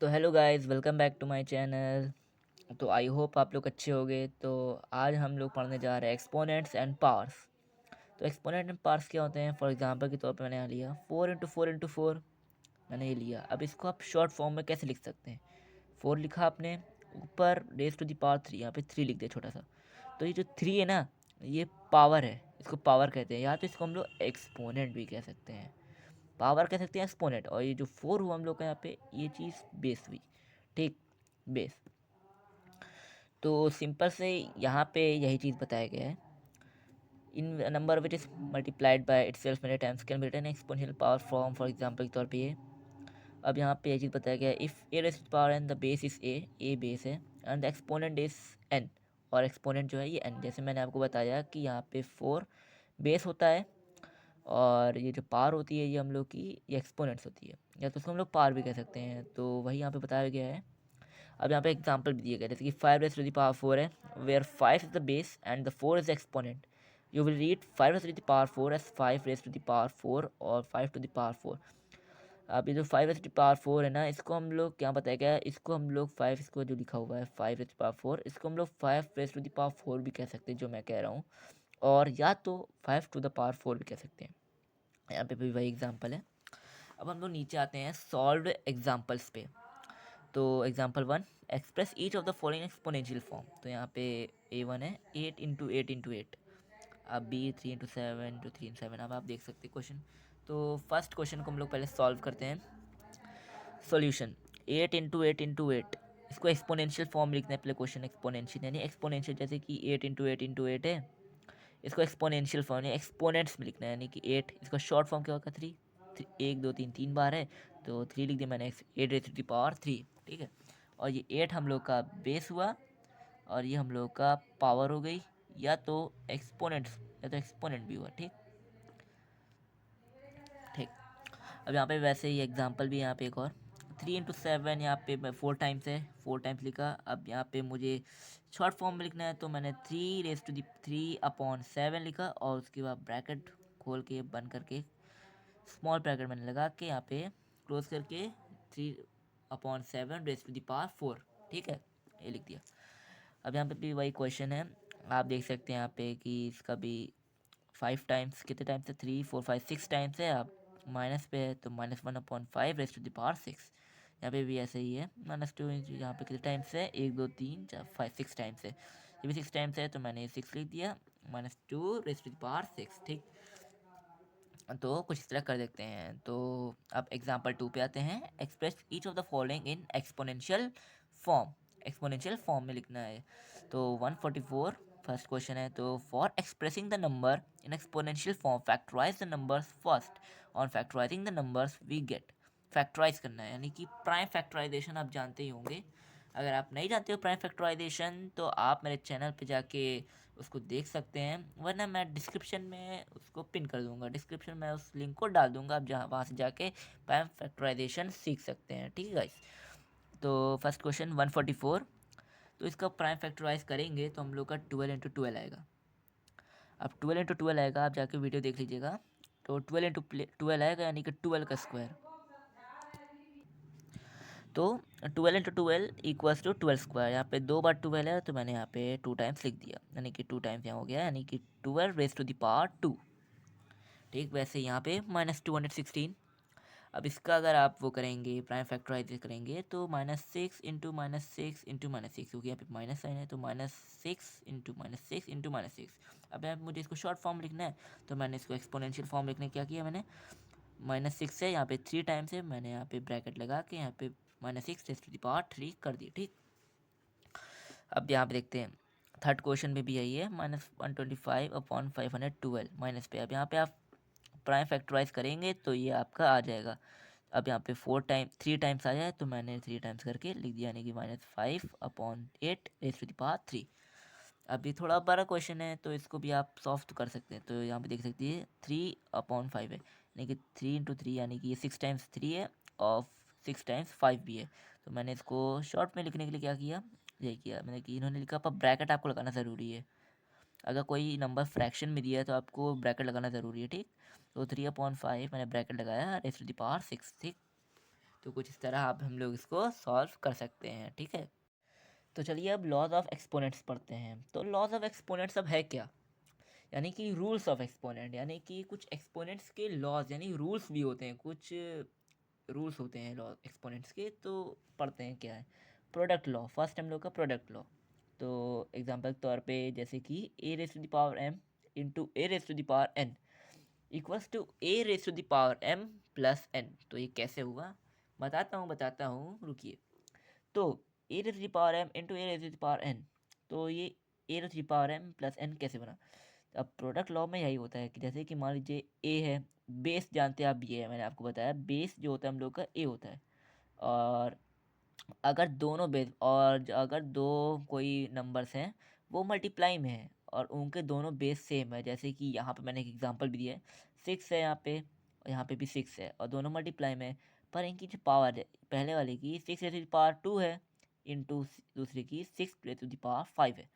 तो hello guys, welcome back to my channel. तो I hope आप लोग अच्छे होंगे। तो आज हम लोग पढ़ने जा रहे हैं एक्सपोनेंट्स एंड पावर्स। तो एक्सपोनेंट एंड पावर्स क्या होते हैं? फॉर एग्जांपल के तौर पे मैंने यहाँ लिया 4 इंटू 4 इंटू 4। मैंने ये लिया। अब इसको आप शॉर्ट फॉर्म में कैसे लिख सकते हैं? 4 लिखा आपने, ऊपर रेस टू द पावर 3, यहाँ पे 3 लिख दिया छोटा सा। तो ये जो 3 है ना, ये पावर है, इसको पावर कहते हैं। या तो इसको हम लोग एक्सपोनेंट भी कह सकते हैं, पावर कह सकते हैं, एक्सपोनेंट। और ये जो 4 हुआ हम लोग का यहाँ पे, ये चीज़ बेस हुई। ठीक, बेस। तो सिंपल से यहाँ पे यही चीज़ बताया गया है। In number which is multiplied by itself many times can be written exponential power form. For example के तौर पे ये, अब यहाँ पे ये चीज़ बताया गया है, if a raise to power n the base is a base है, and the exponent is n, और एक्सपोनेंट जो है ये एन। जैसे मैंने आपको बताया कि यहाँ पे 4 बेस होता है, और ये जो पावर होती है ये हम लोग की ये एक्सपोनेंट्स होती है, या तो उसको हम लोग पावर भी कह सकते हैं। तो वही यहाँ पे बताया गया है। अब यहाँ पे एग्जांपल भी दिए गए, जैसे कि 5 रेज़ टू द पावर 4 है, where 5 is the base and the 4 is exponent. You will read 5 raise to the power 4 as 5 raise to the power 4 और 5 टू द पावर 4। अब ये जो 5 रेज़ टू द पावर 4 है ना, इसको हम लोग क्या बताया गया है, इसको हम लोग 5, इसको जो लिखा हुआ है 5 रेज़ टू द पावर 4, इसको हम लोग 5 रेज़ टू द पावर 4 भी कह सकते हैं, जो मैं कह रहा हूँ। और या तो 5 टू द पावर 4 भी कह सकते हैं। यहाँ पे भी वही एग्जांपल है। अब हम लोग नीचे आते हैं सॉल्व एग्जांपल्स पे। तो example 1, express each of the following exponential form. तो यहाँ पे A1 है 8 इंटू 8 इंटू 8। अब B 3 इंटू 7 इंटू 3 7। अब आप देख सकते हैं क्वेश्चन। तो फर्स्ट क्वेश्चन को हम लोग पहले सॉल्व करते हैं। सॉल्यूशन 8 इंटू 8 इंटू 8, इसको एक्सपोनेंशियल फॉर्म लिखना है पहले। क्वेश्चन एक्सपोनेंशियल यानी एक्सपोनेंशियल, जैसे कि 8 इंटू 8 इंटू 8 है, इसको एक्सपोनेंशियल फॉर्म यानी एक्सपोनेंट्स में लिखना है, यानी कि 8, इसका शॉर्ट फॉर्म क्या होगा 3। 1 2 3 3 बार है, तो 3 लिख दिया मैंने, 8 रेज़ टू द पावर 3। ठीक है, और ये 8 हम लोग का बेस हुआ, और ये हम लोग का पावर हो गई, या तो एक्सपोनेंट्स या तो एक्सपोनेंट भी हुआ। ठीक ठीक। अब यहाँ पे वैसे ही एग्जांपल भी, यहाँ पे एक और 3 इंटू 7, यहाँ पे 4 टाइम्स है, 4 टाइम्स लिखा। अब यहाँ पे मुझे शॉर्ट फॉर्म में लिखना है, तो मैंने 3 रेज़ टू दी 3 अपॉन 7 लिखा, और उसके बाद ब्रैकेट खोल के बंद करके स्मॉल ब्रैकेट मैंने लगा के यहाँ पे क्लोज करके 3/7 रेज़ टू दी पावर 4। ठीक है, ये लिख दिया। अब यहाँ पे भी वही क्वेश्चन है, आप देख सकते हैं यहाँ पे कि इसका भी 5 टाइम्स, कितने टाइम्स है, 3 4 5 6 टाइम्स है। आप माइनस पे है, तो -1/5 रेज़ टू दी पावर 6। यहाँ पे भी ऐसे ही है, -2। यहाँ पे कितने टाइम्स है, 1 2 3 4 5 6 टाइम्स है, ये भी 6 टाइम्स है, तो मैंने 6 लिख दिया, -2 रेज़ टू दी पावर 6। ठीक, तो कुछ इस तरह कर देते हैं। तो अब एग्जांपल 2 पे आते हैं। Express each of the following in exponential form. Exponential form में लिखना है। तो 144 फर्स्ट क्वेश्चन है। तो for expressing the number in exponential form factorise the numbers first. On factorising the numbers we get. Factorise करना है, यानी कि प्राइम फैक्टराइजेशन आप जानते ही होंगे। अगर आप नहीं जानते हो प्राइम फैक्टराइजेशन, तो आप मेरे चैनल पे जाके उसको देख सकते हैं, वरना मैं डिस्क्रिप्शन में उसको पिन कर दूंगा। डिस्क्रिप्शन में उस लिंक को डाल दूंगा, आप जहाँ वहाँ से जाके प्राइम फैक्टराइजेशन सीख सकते हैं। ठीक है गाइस, तो फर्स्ट क्वेश्चन 144। तो इसका प्राइम फैक्टराइज करेंगे तो हम लोग का 12 इंटू 12 आएगा। अब 12 इंटू 12 आएगा, आप जाके वीडियो देख लीजिएगा। तो 12 इंटू 12 आएगा, यानी कि 12 का स्क्वायर। तो 12 इंटू 12 = 12 यहाँ पे 2 बार 12 है, तो मैंने यहाँ पे 2 टाइम्स लिख दिया, यानी कि 2 टाइम्स यहाँ हो गया, यानी कि 12 रेज़ टू दी पावर 2। ठीक, वैसे यहाँ पे -216। अब इसका अगर आप वो करेंगे, प्राइम फैक्टराइज करेंगे, तो -6 इंटू -6 इंटू -6, क्योंकि यहाँ पे माइनस साइन है, तो -6 इंटू -6 इंटू-6। अब यहाँ मुझे इसको शॉर्ट फॉर्म लिखना है, तो मैंने इसको एक्सपोनेंशियल फॉर्म लिखने क्या किया, मैंने -6 है, यहाँ पे 3 टाइम्स है, मैंने यहाँ पे ब्रैकेट लगा के यहाँ पे -6 रेज़ टू दी पावर 3 कर दी। ठीक, अब यहाँ पे देखते हैं थर्ड क्वेश्चन में भी यही है, -125/512 माइनस पे। अब यहाँ पे आप प्राइम फैक्टराइज करेंगे तो ये आपका आ जाएगा। अब यहाँ पे 3 टाइम्स आ जाए, तो मैंने 3 टाइम्स करके लिख दिया, यानी कि -5/8 रेज़ टू दी पावर 3। अब ये थोड़ा बड़ा क्वेश्चन है, तो इसको भी आप सॉल्व तो कर सकते हैं। तो यहाँ पे देख सकते हैं 3/5 है, यानी कि 3 इंटू 3, यानी कि ये 6 टाइम्स 3 है, और 6 टाइम्स 5 भी है। तो मैंने इसको शॉर्ट में लिखने के लिए क्या किया, यही किया मैंने कि इन्होंने लिखा, पर ब्रैकेट आपको लगाना ज़रूरी है। अगर कोई नंबर फ्रैक्शन में दिया है तो आपको ब्रैकेट लगाना ज़रूरी है। ठीक, तो 3/5 मैंने ब्रैकेट लगाया, रेज़ टू दी पावर 6। ठीक, तो कुछ इस तरह आप हम लोग इसको सॉल्व कर सकते हैं, ठीक है। तो चलिए अब लॉज ऑफ एक्सपोनेंट्स पढ़ते हैं। तो लॉज ऑफ एक्सपोनेंट्स अब है क्या, यानी कि रूल्स ऑफ एक्सपोनेंट, यानी कि कुछ एक्सपोनेंट्स के लॉज यानी रूल्स भी होते हैं, कुछ रूल्स होते हैं लॉ एक्सपोनेंट्स के। तो पढ़ते हैं क्या है। प्रोडक्ट लॉ, फर्स्ट हम लोग का प्रोडक्ट लॉ। तो एग्जांपल के तौर पे जैसे कि a raise to the power m into a raise to the power n equals to a raise to the power m plus n. तो ये कैसे हुआ बताता हूँ रुकिए। तो a raise to the power m into a raise to the power n, तो ये a raise to the power m plus n कैसे बना। अब प्रोडक्ट लॉ में यही होता है कि जैसे कि मान लीजिए ए है, बेस जानते हैं आप, ये है मैंने आपको बताया, बेस जो होता है हम लोग का ए होता है। और अगर दोनों बेस और अगर दो कोई नंबर्स हैं वो मल्टीप्लाई में हैं और उनके दोनों बेस सेम है, जैसे कि यहाँ पे मैंने एक एग्जांपल भी दिया है, 6 है यहाँ पे और यहाँ पे भी 6 है और दोनों मल्टीप्लाई में है, पर इनकी जो पावर है पहले वाले की 6 रेज़ टू द पावर 2 है इंटू दूसरे की 6 रेज़ टू द पावर 5 है।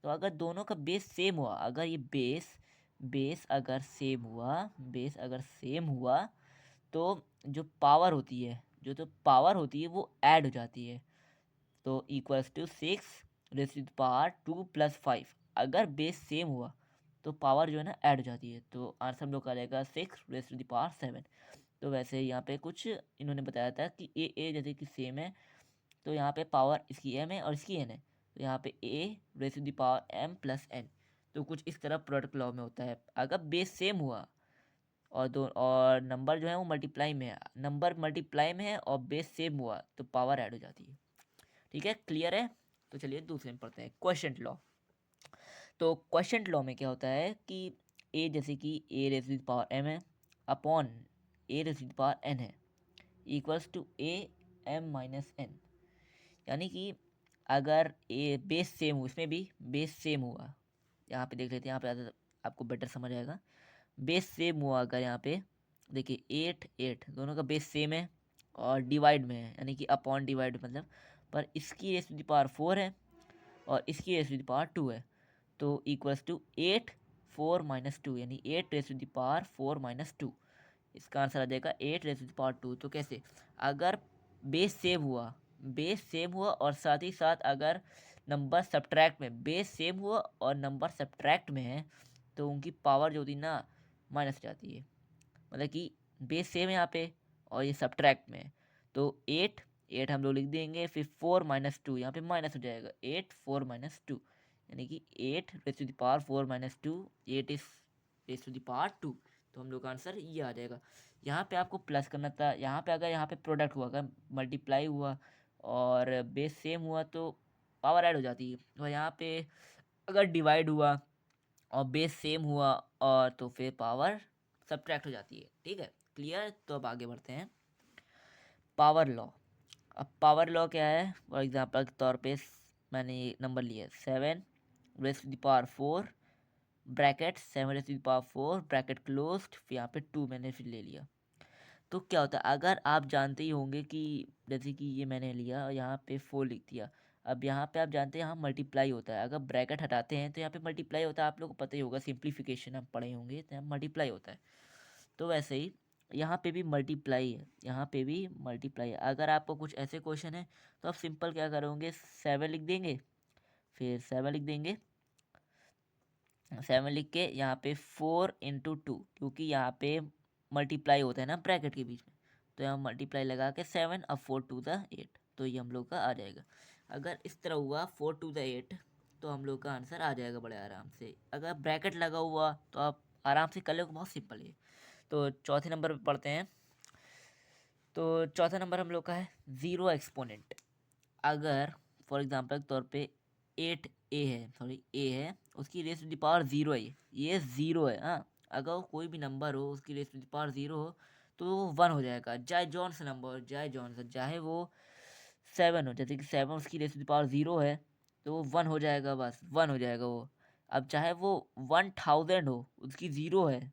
तो अगर दोनों का बेस सेम हुआ, अगर ये बेस बेस अगर सेम हुआ बेस अगर सेम हुआ तो जो पावर होती है जो पावर होती है वो ऐड हो जाती है। तो equals to 6 raise to the power 2 plus 5। अगर बेस सेम हुआ तो पावर जो है ना ऐड हो जाती है, तो आंसर हम लोग का रहेगा 6 रेज़ टू द पावर 7। तो वैसे यहाँ पे कुछ इन्होंने बताया था कि ए जैसे कि सेम है, तो यहाँ पे पावर इसकी एम है और इसकी एन है, तो यहाँ पे a raise to the power m plus n. तो कुछ इस तरह प्रोडक्ट लॉ में होता है, अगर बेस सेम हुआ और दो और नंबर जो है वो मल्टीप्लाई में है, नंबर मल्टीप्लाई में है और बेस सेम हुआ तो पावर ऐड हो जाती है, ठीक है, क्लियर है। तो चलिए दूसरे में पढ़ते हैं, क्वेश्चन लॉ। तो क्वेश्चन लॉ में क्या होता है कि ए जैसे कि a raise to the power m है upon a raise to the power n है equals to a m minus n. यानी कि अगर ए बेस सेम हुआ, इसमें भी बेस सेम हुआ, यहाँ पे देख लेते हैं, यहाँ पे ज़्यादा आपको बेटर समझ आएगा। बेस सेम हुआ अगर यहाँ पे देखिए 8 8 दोनों का बेस सेम है और डिवाइड में है, यानी कि अपॉन डिवाइड मतलब, पर इसकी रेस टू द पावर 4 है और इसकी रेस टू द पावर 2 है, तो इक्वल्स टू 8 4 माइनस 2, यानी 8 raise to the power 4 minus 2। इसका आंसर आ जाएगा 8 रेस टू द पावर 2। तो कैसे, अगर बेस सेम हुआ और साथ ही साथ अगर नंबर सब्ट्रैक्ट में, बेस सेम हुआ और नंबर सब्ट्रैक्ट में है तो उनकी पावर जो होती ना माइनस हो जाती है, मतलब कि बेस सेम है यहाँ पे और ये सब्ट्रैक्ट में है। तो 8 8 हम लोग लिख देंगे, फिर 4 माइनस 2 यहाँ पे माइनस हो जाएगा, 8 4 माइनस 2, यानी कि 8 raise to the power 4 minus 2, 8 is raise to the power 2। तो हम लोग का आंसर ये आ जाएगा। यहाँ पे आपको प्लस करना था, यहाँ पे अगर यहाँ पे प्रोडक्ट हुआ, अगर मल्टीप्लाई हुआ और बेस सेम हुआ तो पावर ऐड हो जाती है, और यहाँ पे अगर डिवाइड हुआ और बेस सेम हुआ और तो फिर पावर सब्ट्रैक्ट हो जाती है, ठीक है, क्लियर। तो अब आगे बढ़ते हैं, पावर लॉ। अब पावर लॉ क्या है, फॉर एग्जांपल के तौर पे मैंने ये नंबर लिया 7 रेज़ टू द पावर 4 ब्रैकेट 7 raise to the power 4 closed क्लोज्ड, फिर यहाँ पे 2 मैंने फिर ले लिया। तो क्या होता है, अगर आप जानते ही होंगे कि जैसे कि ये मैंने लिया और यहाँ पे 4 लिख दिया, अब यहाँ पे आप जानते हैं यहाँ मल्टीप्लाई होता है, अगर ब्रैकेट हटाते हैं तो यहाँ पे मल्टीप्लाई होता है, आप लोगों को पता ही होगा, सिंप्लीफिकेशन आप पढ़े होंगे तो यहाँ मल्टीप्लाई होता है। तो वैसे ही यहाँ पे भी मल्टीप्लाई है, यहाँ पे भी मल्टीप्लाई है। अगर आपको कुछ ऐसे क्वेश्चन है तो आप सिंपल क्या करोगे, 7 लिख देंगे, फिर 7 लिख देंगे, 7 लिख के यहाँ पे 4 इंटू 2, क्योंकि यहाँ पे मल्टीप्लाई होता है ना ब्रैकेट के बीच में, तो यहाँ मल्टीप्लाई लगा के 7 अब 4 टू द 8, तो ये हम लोग का आ जाएगा। अगर इस तरह हुआ 4 टू द 8 तो हम लोग का आंसर आ जाएगा बड़े आराम से। अगर ब्रैकेट लगा हुआ तो आप आराम से कर लो, बहुत सिंपल है। तो चौथे नंबर पे पढ़ते हैं। तो चौथा नंबर हम लोग का है ज़ीरो एक्सपोनेंट। अगर फॉर एग्जांपल के तौर पे 8 ए है, उसकी रेस टू द पावर 0 है, ये 0 है, हाँ, अगर कोई भी नंबर हो उसकी रेस टू द पावर 0 हो तो वो 1 हो जाएगा, चाहे जौन सा नंबर हो, चाहे वो 7 हो, जैसे कि 7 उसकी रेस टू द पावर 0 है तो वो 1 हो जाएगा, बस 1 हो जाएगा वो। अब चाहे वो 1000 हो, उसकी 0 है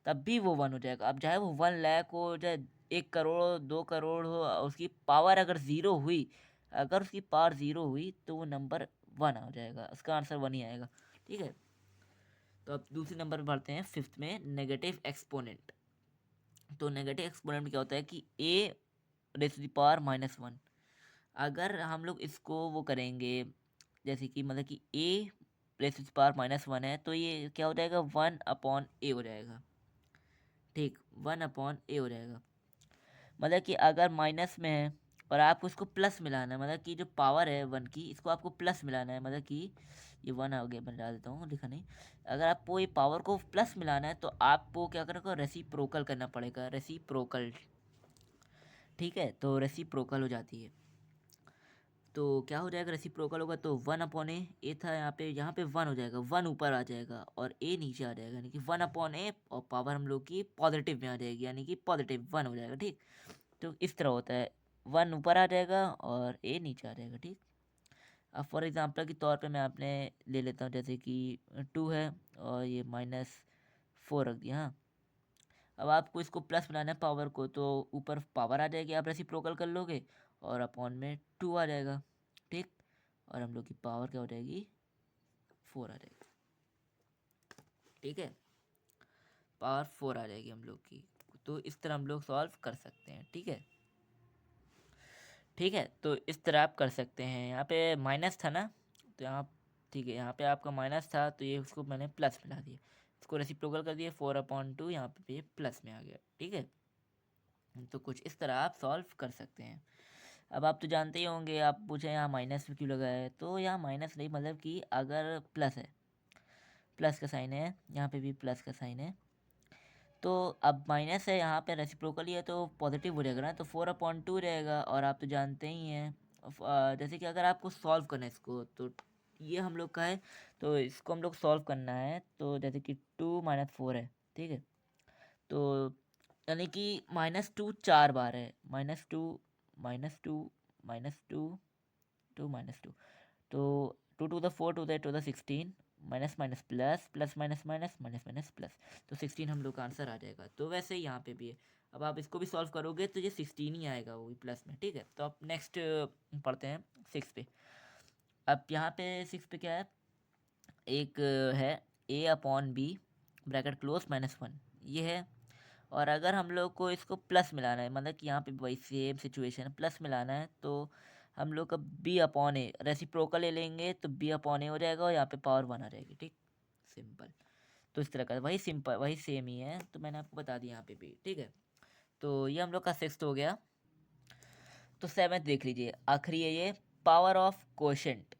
तब भी वो 1 हो जाएगा। अब चाहे वो 1 लाख हो, चाहे 1 करोड़ हो, 2 करोड़ हो, उसकी पावर अगर ज़ीरो हुई, अगर उसकी पावर ज़ीरो हुई तो वो नंबर 1 हो जाएगा, उसका आंसर 1 ही आएगा, ठीक है। तो अब दूसरे नंबर पे बढ़ते हैं, फिफ्थ में नेगेटिव एक्सपोनेंट। तो नेगेटिव एक्सपोनेंट में क्या होता है कि a raise to the power -1। अगर हम लोग इसको वो करेंगे, जैसे कि मतलब कि a raise to the power -1 है, तो ये क्या हो जाएगा, 1/a हो जाएगा। ठीक, 1/a हो जाएगा। मतलब कि अगर माइनस में है और आपको उसको प्लस मिलाना है, मतलब कि जो पावर है 1 की, इसको आपको प्लस मिलाना है, मतलब कि ये 1 आ गया, मैं डाल देता हूँ, लिखा नहीं। अगर आपको ये पावर को प्लस मिलाना है तो आपको क्या करना होगा, रेसिप्रोकल करना पड़ेगा, रेसिप्रोकल। ठीक है, तो रेसिप्रोकल हो जाती है। तो क्या हो जाएगा, रेसिप्रोकल होगा तो 1/a था यहाँ पे 1 हो जाएगा, 1 ऊपर आ जाएगा और a नीचे आ जाएगा, यानी कि 1/a, और पावर हम लोग की पॉजिटिव में आ जाएगी, यानी कि पॉजिटिव 1 हो जाएगा। ठीक, तो इस तरह होता है, 1 ऊपर आ जाएगा और a नीचे आ जाएगा। ठीक, अब फॉर एग्जांपल के तौर पे मैं आपने ले लेता हूँ, जैसे कि 2 है और ये -4 रख दिया। हाँ, अब आपको इसको प्लस बनाना है पावर को, तो ऊपर पावर आ जाएगी, आप रेसिप्रोकल कर लोगे और अपॉन में 2 आ जाएगा। ठीक, और हम लोग की पावर क्या हो जाएगी, 4 आ जाएगी। ठीक है, पावर 4 आ जाएगी हम लोग की। तो इस तरह हम लोग सॉल्व कर सकते हैं। ठीक है, ठीक है, तो इस तरह आप कर सकते हैं। यहाँ पे माइनस था ना, तो यहाँ ठीक है, यहाँ पे आपका माइनस था तो ये उसको मैंने प्लस मिला दिया, इसको रेसिप्रोकल कर दिया, 4/2, यहाँ पे ये प्लस में आ गया। ठीक है, तो कुछ इस तरह आप सॉल्व कर सकते हैं। अब आप तो जानते ही होंगे, आप पूछे यहाँ माइनस में क्यों लगा है, तो यहाँ माइनस नहीं, मतलब कि अगर प्लस है, प्लस का साइन है, यहाँ पे भी प्लस का साइन है, तो अब माइनस है, यहाँ पे रेसिप्रोकल ही है तो पॉजिटिव हो जाएगा ना, तो 4/2 रहेगा। और आप तो जानते ही हैं, जैसे कि अगर आपको सॉल्व करना है इसको, तो ये हम लोग का है, तो इसको हम लोग सॉल्व करना है, तो जैसे कि 2 - 4 है। ठीक है, तो यानी कि -2 4 बार है, -2 -2 -2 2 -2, तो 2 to the 4 to the 16, minus minus plus, plus minus minus, minus minus plus, तो 16 हम लोग का आंसर आ जाएगा। तो वैसे ही यहाँ पे भी है, अब आप इसको भी सॉल्व करोगे तो ये 16 ही आएगा, वो भी प्लस में। ठीक है, तो अब नेक्स्ट पढ़ते हैं 6 पे। अब यहाँ पे 6 पे क्या है, एक है a/b ब्रैकेट क्लोज -1, ये है। और अगर हम लोग को इसको प्लस मिलाना है, मतलब कि यहाँ पे वही सेम सिचुएशन, प्लस मिलाना है, तो हम लोग का b/a रेसिप्रोकल ले लेंगे तो b/a हो जाएगा और यहाँ पे पावर 1 आ जाएगी। ठीक, सिंपल। तो इस तरह का वही सिंपल, वही सेम ही है, तो मैंने आपको बता दिया यहाँ पे भी। ठीक है, तो ये हम लोग का 6th हो गया। तो 7th देख लीजिए, आखिरी है ये, पावर ऑफ क्वोशंट।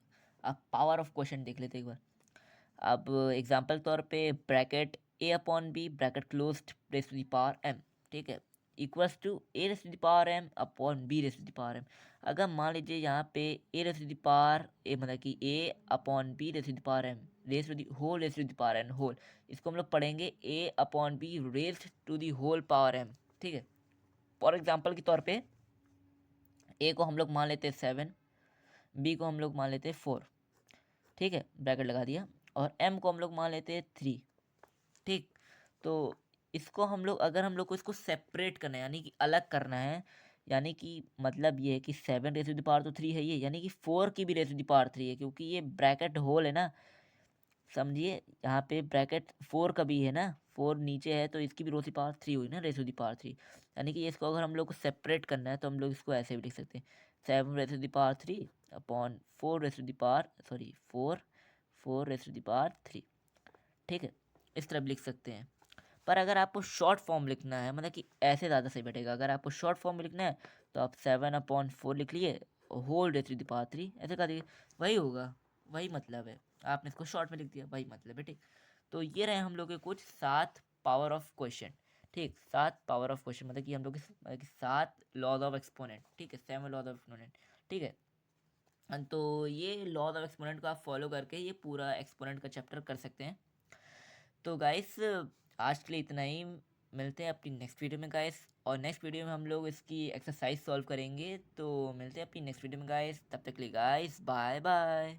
अब पावर ऑफ क्वोशंट देख लेते हैं एक बार। अब एग्जांपल तौर पे bracket a/b bracket closed raise to the power m। ठीक है, equals to a raise to the power m upon b raise to the power m। अगर मान लीजिए यहाँ पे a raise to the power a, मतलब कि a/b raise to the power m raise to the whole race to the power n whole, इसको हम लोग पढ़ेंगे a/b raise to the whole power m। ठीक है, फॉर एग्जांपल के तौर पे a को हम लोग मान लेते हैं 7, b को हम लोग मान लेते हैं 4। ठीक है, ब्रैकेट लगा दिया, और m को हम लोग मान लेते हैं 3। ठीक, तो इसको हम लोग, अगर हम लोग को इसको सेपरेट करना है, यानी कि अलग करना है, यानी कि मतलब ये है कि 7 रेज़ टू द पावर तो 3 है ये, यानी कि 4 की भी रेज़ टू द पावर 3 है, क्योंकि ये ब्रैकेट होल है ना, समझिए, यहाँ पे ब्रैकेट 4 का भी है ना, 4 नीचे है तो इसकी भी रेज़ टू द पावर 3 हुई ना, रेज़ टू द पावर 3। यानी कि इसको अगर हम लोग को सेपरेट करना है तो हम लोग इसको ऐसे भी लिख सकते हैं, 7 raise to the power 3 upon 4 raise to the power, sorry 4 raise to the power 3। ठीक है, इस तरह भी लिख सकते हैं। पर अगर आपको शॉर्ट फॉर्म लिखना है, मतलब कि ऐसे ज़्यादा सही बैठेगा, अगर आपको शॉर्ट फॉर्म में लिखना है तो आप 7/4 लिख लिए, whole raise to the power 3 ऐसे कर दिए, वही होगा, वही मतलब है। आपने इसको शॉर्ट में लिख दिया, वही मतलब है। ठीक, तो ये रहे हम लोग के कुछ 7 पावर ऑफ क्वेश्चन। ठीक, 7 पावर ऑफ क्वेश्चन, मतलब कि हम लोग मतलब कि 7 लॉज ऑफ एक्सपोनेंट। ठीक है, 7 लॉज ऑफ एक्सपोनेंट। ठीक है, तो ये लॉज ऑफ एक्सपोनेंट को आप फॉलो करके ये पूरा एक्सपोनेंट का चैप्टर कर सकते हैं। तो गाइस, आज के लिए इतना ही, मिलते हैं अपनी नेक्स्ट वीडियो में गाइस, और नेक्स्ट वीडियो में हम लोग इसकी एक्सरसाइज सॉल्व करेंगे। तो मिलते हैं अपनी नेक्स्ट वीडियो में गाइस, तब तक के लिए गाइस बाय बाय।